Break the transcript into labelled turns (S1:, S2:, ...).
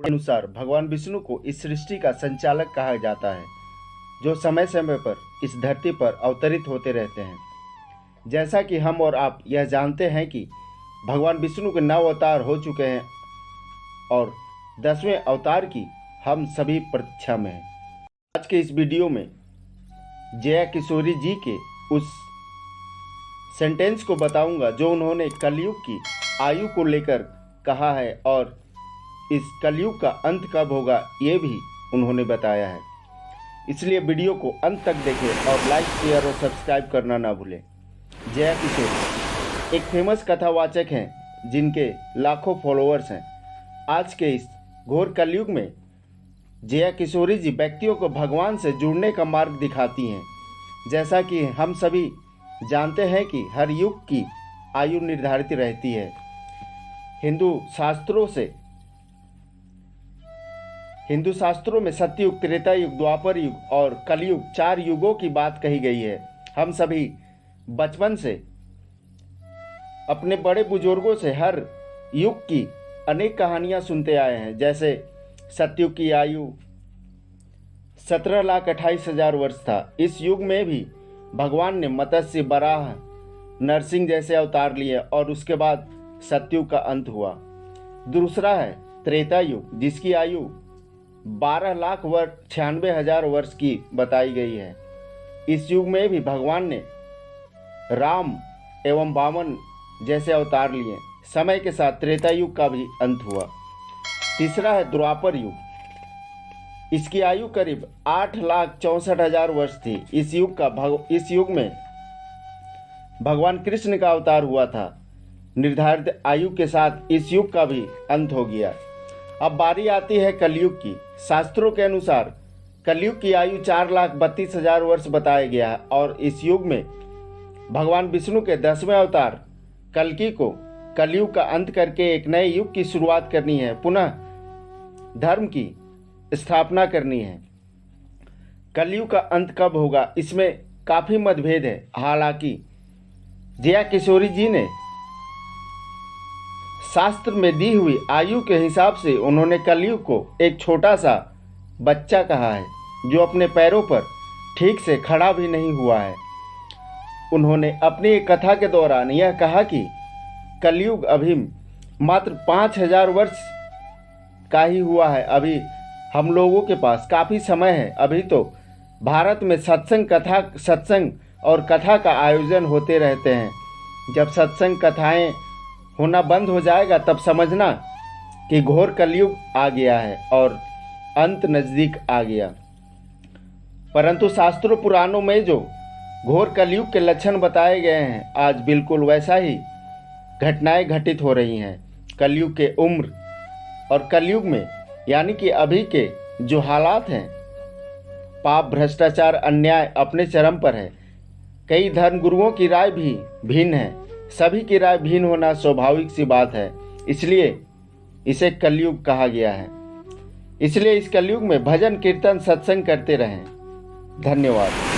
S1: अनुसार भगवान विष्णु को इस सृष्टि का संचालक कहा जाता है, जो समय समय पर इस धरती पर अवतरित होते रहते हैं। जैसा कि हम और आप यह जानते हैं कि भगवान विष्णु के 9 अवतार हो चुके हैं और 10वें अवतार की हम सभी प्रतीक्षा में हैं। आज के इस वीडियो में जया किशोरी जी के उस सेंटेंस को बताऊंगा जो उन्होंने कलयुग की आयु को लेकर कहा है और इस कलयुग का अंत कब होगा ये भी उन्होंने बताया है। इसलिए वीडियो को अंत तक देखें और लाइक, शेयर और सब्सक्राइब करना ना भूलें। जया किशोरी एक फेमस कथावाचक हैं जिनके लाखों फॉलोअर्स हैं। आज के इस घोर कलयुग में जया किशोरी जी व्यक्तियों को भगवान से जुड़ने का मार्ग दिखाती हैं। जैसा कि हम सभी जानते हैं कि हर युग की आयु निर्धारित रहती है। हिंदू शास्त्रों में सतयुग, त्रेता युग, द्वापर युग और कलयुग 4 युगों की बात कही गई है। हम सभी बचपन से अपने बड़े बुजुर्गों से हर युग की अनेक कहानियां सुनते आए हैं। जैसे सतयुग की आयु 17,28,000 वर्ष था। इस युग में भी भगवान ने मत्स्य, वराह, नरसिंह जैसे अवतार लिए और उसके बाद सतयुग का अंत हुआ। दूसरा है त्रेता युग, जिसकी आयु 12,96,000 वर्ष की बताई गई है। इस युग में भी भगवान ने राम एवं वामन जैसे अवतार लिए। समय के साथ त्रेता युग का भी अंत हुआ। तीसरा है द्वापर युग। इसकी आयु करीब 8,64,000 वर्ष थी। इस युग में भगवान कृष्ण का अवतार हुआ था। निर्धारित आयु के साथ इस युग का भी अंत हो गया। अब बारी आती है कलयुग की। शास्त्रों के अनुसार कलयुग की आयु 4,32,000 वर्ष बताया गया है और इस युग में भगवान विष्णु के 10वें अवतार कल्कि को कलयुग का अंत करके एक नए युग की शुरुआत करनी है। पुनः धर्म की स्थापना करनी है। कलयुग का अंत कब होगा, इसमें काफ़ी मतभेद है। हालांकि जया किशोरी जी ने शास्त्र में दी हुई आयु के हिसाब से उन्होंने कलयुग को एक छोटा सा बच्चा कहा है जो अपने पैरों पर ठीक से खड़ा भी नहीं हुआ है। उन्होंने अपनी एक कथा के दौरान यह कहा कि कलयुग अभी मात्र 5,000 वर्ष का ही हुआ है। अभी हम लोगों के पास काफ़ी समय है। अभी तो भारत में सत्संग और कथा का आयोजन होते रहते हैं। जब सत्संग कथाएं होना बंद हो जाएगा तब समझना कि घोर कलयुग आ गया है और अंत नज़दीक आ गया। परंतु शास्त्रों पुराणों में जो घोर कलयुग के लक्षण बताए गए हैं, आज बिल्कुल वैसा ही घटनाएं घटित हो रही हैं। कलयुग के उम्र और कलयुग में यानी कि अभी के जो हालात हैं, पाप, भ्रष्टाचार, अन्याय अपने चरम पर है। कई धर्मगुरुओं की राय भी भिन्न है। सभी की राय भिन्न होना स्वाभाविक सी बात है। इसलिए इसे कलयुग कहा गया है। इसलिए इस कलयुग में भजन, कीर्तन, सत्संग करते रहें। धन्यवाद।